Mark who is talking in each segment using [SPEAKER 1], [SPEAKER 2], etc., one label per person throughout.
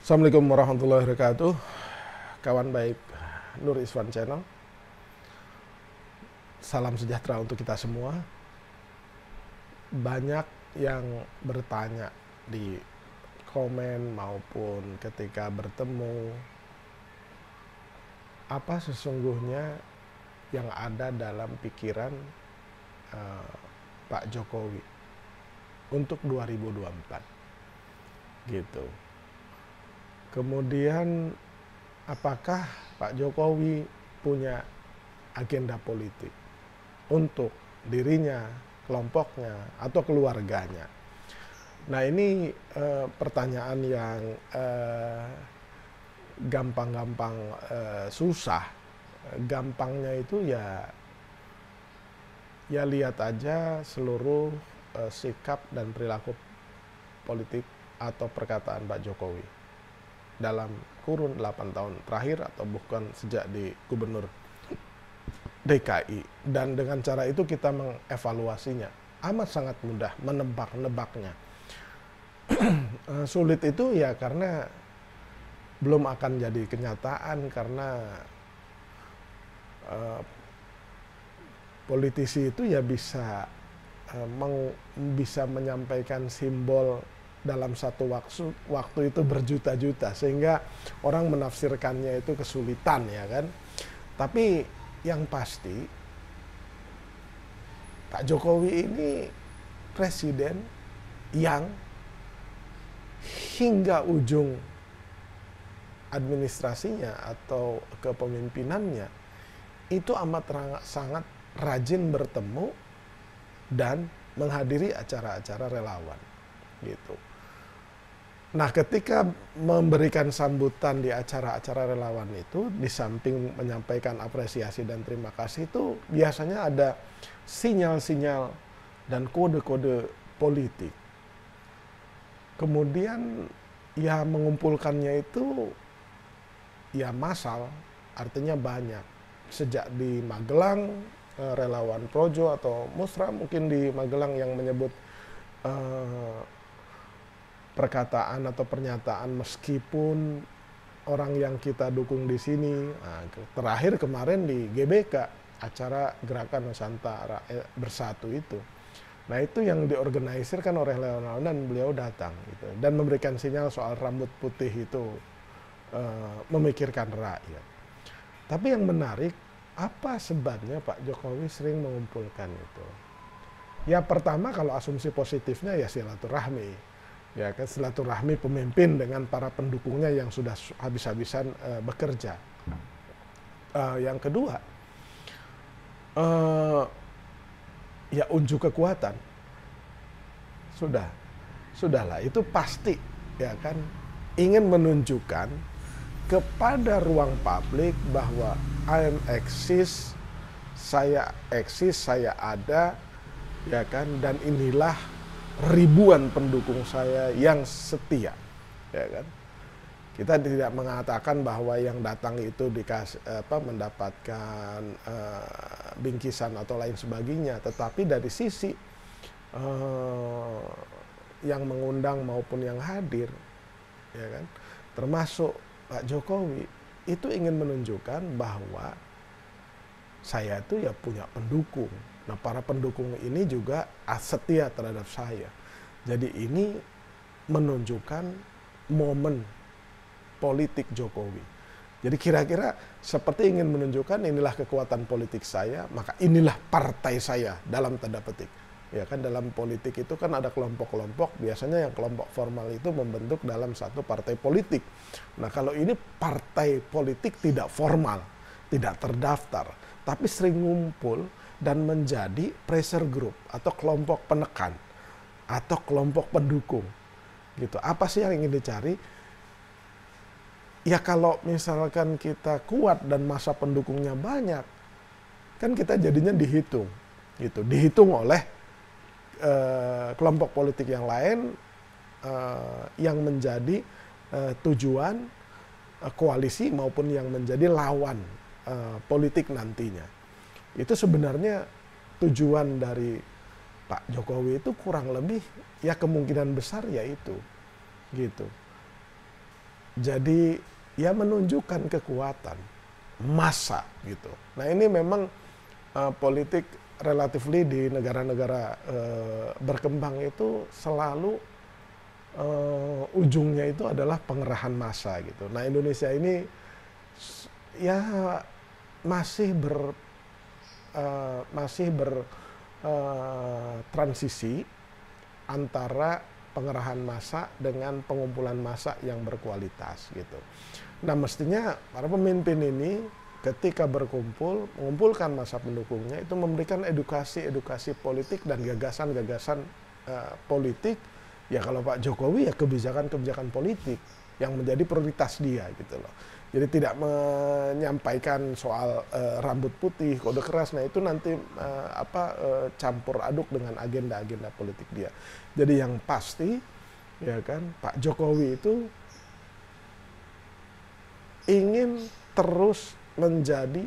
[SPEAKER 1] Assalamualaikum warahmatullahi wabarakatuh. Kawan baik Nur Iswan Channel. Salam sejahtera untuk kita semua. Banyak yang bertanya di komen maupun ketika bertemu, apa sesungguhnya yang ada dalam pikiran Pak Jokowi untuk 2024 gitu. Kemudian apakah Pak Jokowi punya agenda politik untuk dirinya, kelompoknya, atau keluarganya? Nah ini pertanyaan yang gampang-gampang susah. Gampangnya itu ya lihat aja seluruh sikap dan perilaku politik atau perkataan Pak Jokowi dalam kurun 8 tahun terakhir atau bukan sejak di gubernur DKI. Dan dengan cara itu kita mengevaluasinya. Amat sangat mudah menebak-nebaknya. Sulit itu ya karena belum akan jadi kenyataan, karena politisi itu ya bisa menyampaikan simbol dalam satu waktu itu berjuta-juta, sehingga orang menafsirkannya itu kesulitan, ya kan. Tapi yang pasti Pak Jokowi ini presiden yang hingga ujung administrasinya atau kepemimpinannya itu amat sangat rajin bertemu dan menghadiri acara-acara relawan gitu. Nah, ketika memberikan sambutan di acara-acara relawan itu, di samping menyampaikan apresiasi dan terima kasih, itu biasanya ada sinyal-sinyal dan kode-kode politik. Kemudian ya mengumpulkannya itu ya massal, artinya banyak. Sejak di Magelang, relawan Projo atau Musra mungkin di Magelang yang menyebut perkataan atau pernyataan meskipun orang yang kita dukung di sini. Nah, terakhir kemarin di GBK, acara Gerakan Nusantara Bersatu itu. Nah itu yang diorganisirkan oleh relawan dan beliau datang gitu, dan memberikan sinyal soal rambut putih itu memikirkan rakyat. Tapi yang menarik, apa sebabnya Pak Jokowi sering mengumpulkan itu? Ya pertama, kalau asumsi positifnya ya silaturahmi. Ya kan, silaturahmi pemimpin dengan para pendukungnya yang sudah habis-habisan bekerja. Yang kedua, ya unjuk kekuatan. Sudahlah, itu pasti, ya kan, ingin menunjukkan kepada ruang publik bahwa I am eksis, saya ada, ya kan, dan inilah ribuan pendukung saya yang setia, ya kan. Kita tidak mengatakan bahwa yang datang itu mendapatkan bingkisan atau lain sebagainya, tetapi dari sisi yang mengundang maupun yang hadir, ya kan, termasuk Pak Jokowi, itu ingin menunjukkan bahwa saya itu ya punya pendukung. Nah, para pendukung ini juga setia terhadap saya. Jadi ini menunjukkan momen politik Jokowi. Jadi kira-kira seperti ingin menunjukkan inilah kekuatan politik saya, maka inilah partai saya dalam tanda petik. Ya kan, dalam politik itu kan ada kelompok-kelompok, biasanya yang kelompok formal itu membentuk dalam satu partai politik. Nah, kalau ini partai politik tidak formal, tidak terdaftar, tapi sering ngumpul dan menjadi pressure group atau kelompok penekan atau kelompok pendukung gitu. Apa sih yang ingin dicari? Ya kalau misalkan kita kuat dan masa pendukungnya banyak, kan kita jadinya dihitung gitu, dihitung oleh kelompok politik yang lain yang menjadi tujuan koalisi maupun yang menjadi lawan politik nantinya. Itu sebenarnya tujuan dari Pak Jokowi itu kurang lebih ya kemungkinan besar ya itu gitu. Jadi ya menunjukkan kekuatan massa gitu. Nah ini memang politik relatively di negara-negara berkembang itu selalu ujungnya itu adalah pengerahan massa gitu. Nah Indonesia ini ya masih transisi antara pengerahan massa dengan pengumpulan massa yang berkualitas gitu. Nah mestinya para pemimpin ini ketika berkumpul, mengumpulkan massa pendukungnya itu memberikan edukasi politik dan gagasan-gagasan politik. Ya kalau Pak Jokowi ya kebijakan-kebijakan politik yang menjadi prioritas dia gitu loh. Jadi tidak menyampaikan soal rambut putih, kode keras. Nah itu nanti campur aduk dengan agenda-agenda politik dia. Jadi yang pasti ya kan Pak Jokowi itu ingin terus menjadi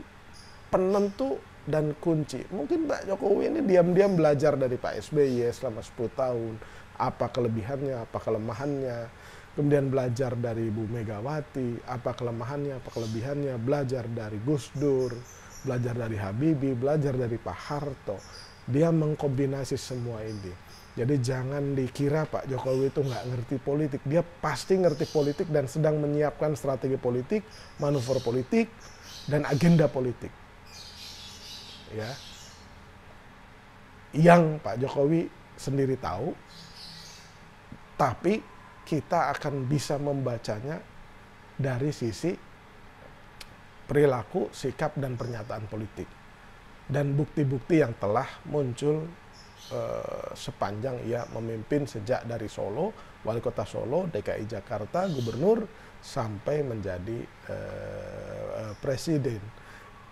[SPEAKER 1] penentu dan kunci. Mungkin Pak Jokowi ini diam-diam belajar dari Pak SBY selama 10 tahun. Apa kelebihannya, apa kelemahannya. Kemudian belajar dari Ibu Megawati, apa kelemahannya, apa kelebihannya. Belajar dari Gus Dur, belajar dari Habibie, belajar dari Pak Harto. Dia mengkombinasi semua ini. Jadi jangan dikira Pak Jokowi itu nggak ngerti politik. Dia pasti ngerti politik dan sedang menyiapkan strategi politik, manuver politik, dan agenda politik. Ya, yang Pak Jokowi sendiri tahu, tapi kita akan bisa membacanya dari sisi perilaku, sikap, dan pernyataan politik. Dan bukti-bukti yang telah muncul sepanjang ia memimpin sejak dari Solo, wali kota Solo, DKI Jakarta, gubernur, sampai menjadi presiden.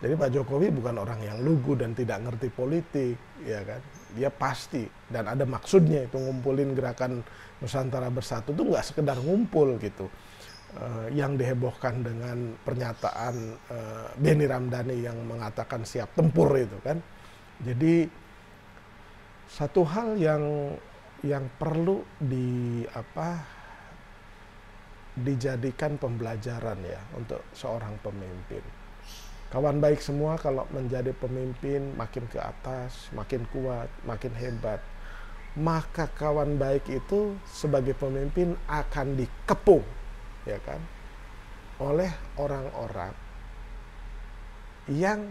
[SPEAKER 1] Jadi Pak Jokowi bukan orang yang lugu dan tidak ngerti politik, ya kan? Dia pasti dan ada maksudnya itu ngumpulin gerakan Nusantara Bersatu itu nggak sekedar ngumpul gitu. Yang dihebohkan dengan pernyataan Benny Ramdhani yang mengatakan siap tempur itu kan. Jadi satu hal yang perlu dijadikan pembelajaran ya untuk seorang pemimpin. Kawan baik semua kalau menjadi pemimpin makin ke atas, makin kuat, makin hebat. Maka kawan baik itu sebagai pemimpin akan dikepung, ya kan, oleh orang-orang yang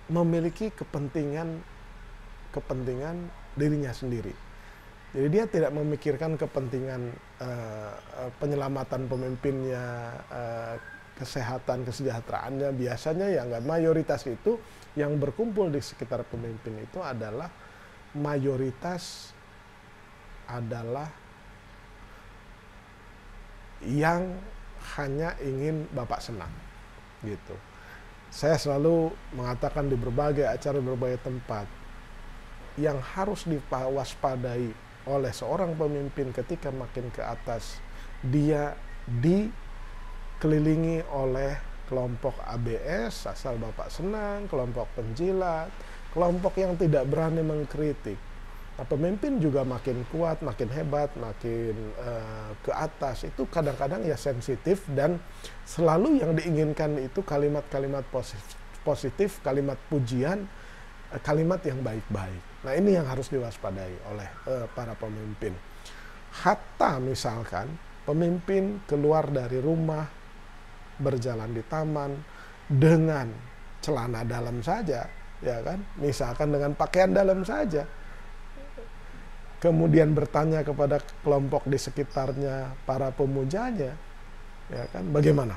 [SPEAKER 1] memiliki kepentingan dirinya sendiri. Jadi dia tidak memikirkan kepentingan penyelamatan pemimpinnya, kesehatan, kesejahteraannya. Biasanya ya enggak, mayoritas itu yang berkumpul di sekitar pemimpin itu adalah mayoritas adalah yang hanya ingin Bapak senang gitu. Saya selalu mengatakan di berbagai acara, berbagai tempat, yang harus diwaspadai oleh seorang pemimpin ketika makin ke atas, dia dikelilingi oleh kelompok ABS, asal Bapak senang, kelompok penjilat, kelompok yang tidak berani mengkritik. Nah, pemimpin juga makin kuat, makin hebat, makin ke atas, itu kadang-kadang ya sensitif dan selalu yang diinginkan itu kalimat-kalimat positif, kalimat pujian, kalimat yang baik-baik. Nah ini yang harus diwaspadai oleh para pemimpin. Hatta misalkan pemimpin keluar dari rumah, berjalan di taman dengan celana dalam saja, ya kan? Misalkan dengan pakaian dalam saja. Kemudian bertanya kepada kelompok di sekitarnya, para pemujanya, ya kan? Bagaimana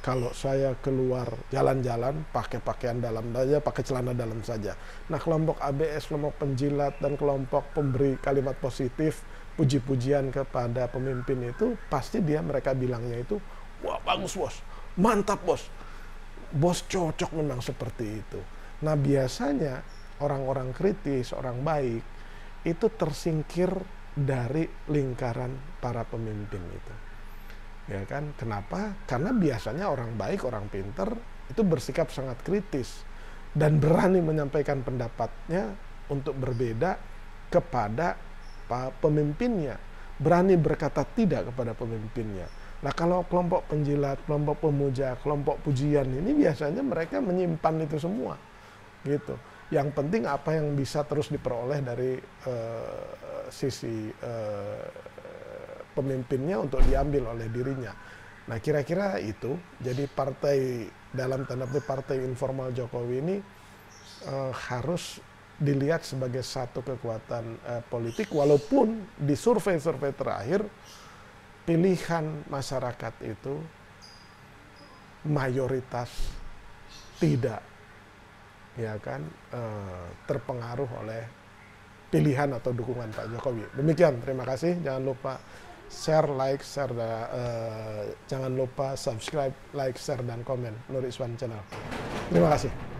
[SPEAKER 1] kalau saya keluar jalan-jalan pakai pakaian dalam saja, pakai celana dalam saja. Nah, kelompok ABS, kelompok penjilat, dan kelompok pemberi kalimat positif, puji-pujian kepada pemimpin itu, pasti mereka bilangnya itu, wah bagus bos, mantap bos, bos cocok memang seperti itu. Nah, biasanya orang-orang kritis, orang baik, itu tersingkir dari lingkaran para pemimpin itu. Ya kan? Kenapa? Karena biasanya orang baik, orang pinter itu bersikap sangat kritis dan berani menyampaikan pendapatnya untuk berbeda kepada pemimpinnya. berani berkata tidak kepada pemimpinnya. Nah kalau kelompok penjilat, kelompok pemuja, kelompok pujian ini biasanya mereka menyimpan itu semua, gitu. Yang penting apa yang bisa terus diperoleh dari sisi pemimpinnya untuk diambil oleh dirinya. Nah kira-kira itu, jadi partai dalam tanda petik partai informal Jokowi ini harus dilihat sebagai satu kekuatan politik, walaupun di survei-survei terakhir pilihan masyarakat itu mayoritas tidak, ya kan, terpengaruh oleh pilihan atau dukungan Pak Jokowi. Demikian, terima kasih. Jangan lupa share, like, jangan lupa subscribe, like, share, dan komen Nur Iswan Channel. Terima kasih.